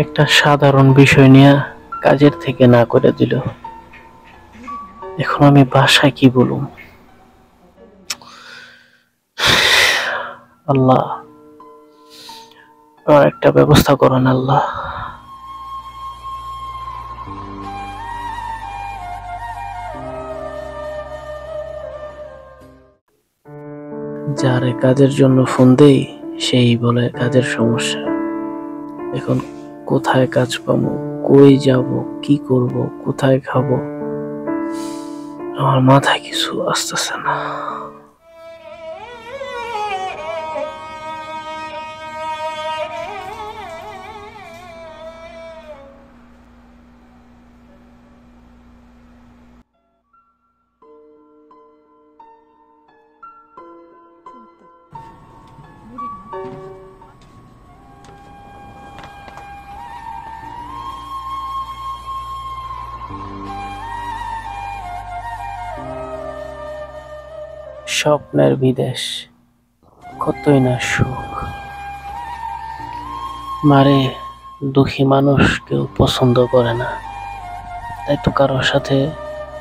একটা সাধারণ বিষয় নিয়ে কাজের থেকে না করে দিল। এখন আমি বাসায় কি বলুম? আল্লাহ, আর একটা ব্যবস্থা করেন আল্লাহ। যারে কাজের জন্য ফোন দেই সেই বলে কাজের সমস্যা। এখন কোথায় কাজ পাবো, কই যাব, কি করব, কোথায় খাবো, আমার মাথায় কিছু আসতেছে না। স্বপ্নের বিদেশ, কতই না সুখ। মারে, দুঃখী মানুষ কেউ পছন্দ করে না, তাই তো কারোর সাথে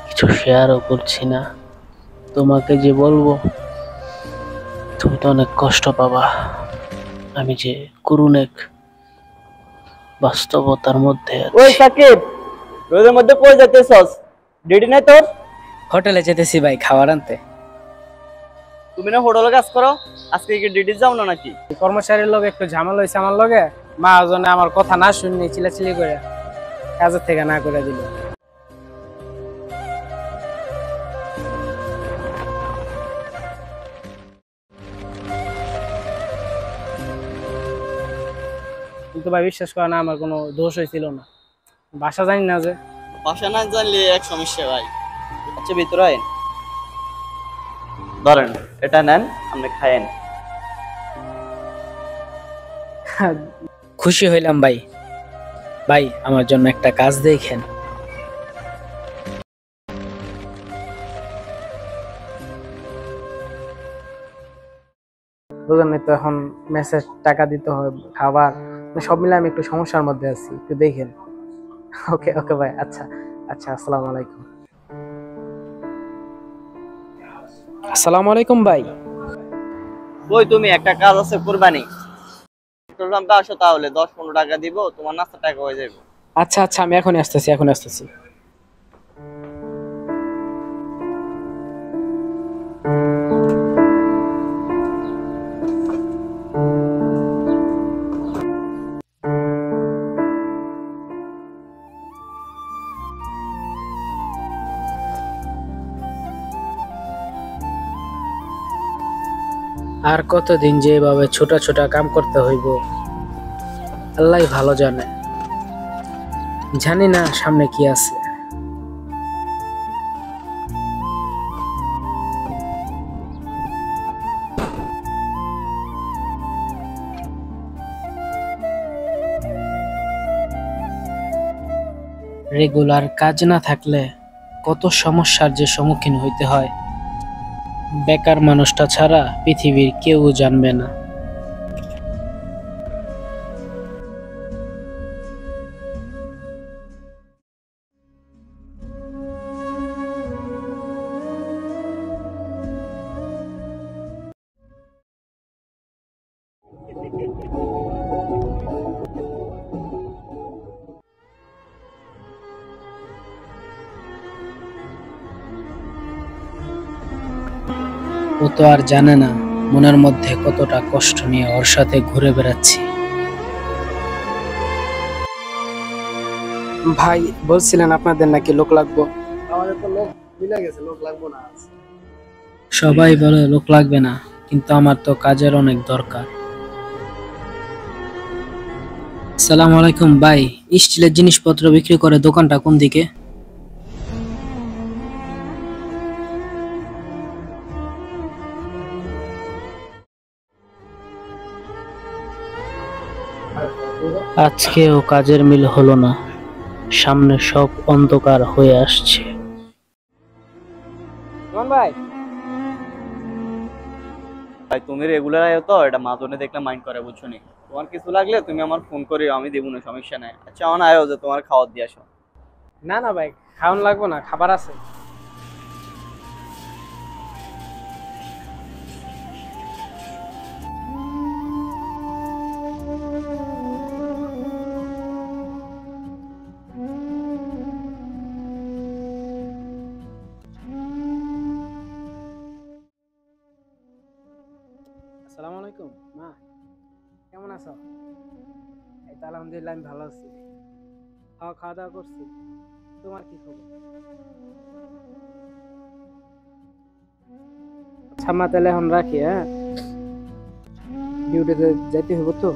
কিছু শেয়ারও করছি না। তোমাকে যে বলবো, তুমি তো অনেক কষ্ট পাবা। আমি যে করুণ এক বাস্তবতার মধ্যে ওই আছি। সাকিব, রোদের মধ্যে কই যাইতেছস? রেডি নাই তোর? হোটেলে যেতেছি ভাই খাবার আনতে। তুমি না হোটেলে কাজ করো, আজকে কি ডিউটি যাও না নাকি? কর্মচারীর লগে একটু ঝামেলা হয়েছে আমার লগে, মহাজনে আমার কথা না শুনি চিলাচিলি করে কাজের থেকে না করে দিল। কিন্তু ভাই বিশ্বাস করে না, আমার কোনো দোষ হয়েছিল না। ভাষা জানি না যে। ভাষা না জানলে এক সমস্যা ভাই। আচ্ছা ভিতরে আইন, ধরেন এটা নেন, আপনি খায়েন। খুশি হইলাম ভাই। ভাই আমার জন্য একটা কাজ দেখেন। বুঝলেন তো, এখন মেসেজ টাকা দিতে হয়, খাবার, সব মিলে আমি একটু সমস্যার মধ্যে আছি, একটু দেখেন। ওকে ওকে ভাই, আচ্ছা আচ্ছা, আসসালামু আলাইকুম। আসসালামু আলাইকুম ভাই। ওই তুমি একটা কাজ আছে কুরবানি, পেট্রোল পাম্পে আসো, তাহলে 10-15 টাকা দিব, তোমার নাস্তা টাকা হয়ে যাবে। আচ্ছা আচ্ছা, আমি এখনই আসতেছি, এখনই আসতেছি। আর কতদিন যে এভাবে ছোট ছোট কাম করতে হইব, আল্লাহ ভালো জানে। জানি না সামনে কি আছে। রেগুলার কাজ না থাকলে কত সমস্যার যে সম্মুখীন হইতে হয়, বেকার মানুষটা ছাড়া পৃথিবীর কেউ জানবে না। ও তো আর জানে না মনের মধ্যে কতটা কষ্ট নিয়ে ওর সাথে ঘুরে বেড়াচ্ছি। ভাই বলছিলেন আপনাদের নাকি লোক লাগবে। আমাদের তো লোক মিলে গেছে, লোক লাগবো না। সবাই বলে লোক লাগবে না, কিন্তু আমার তো কাজের অনেক দরকার। আসসালামু আলাইকুম ভাই, স্টিলের জিনিসপত্র বিক্রি করে দোকানটা কোন দিকে? আজকেও কাজের মিল হলো না, সামনে সব অন্ধকার হয়ে আসছে। ভাই ভাই তুমি রেগুলার আয়ো তো, এটা মাজনে দেখলে মাইন্ড করে, বুঝছো নি? তোমার কিছু লাগলে তুমি আমার ফোন করিও, আমি দিব না, সমস্যা নাই। আচ্ছা আমার আয়ো যে তোমার খাওয়ার দিয়ে আসো। না না ভাই, খাওয়ান লাগবো না, খাবার আছে। আসসালামু আলাইকুম মা, কেমন আছো? এই তো আলহামদুলিল্লাহ, আমি ভালো আছি। খাওয়া দাওয়া করছি। তোমার কি খবর? আচ্ছা মা, তাহলে এখন রাখি, হ্যাঁ? ডিউটিতে যাইতে হইব তো।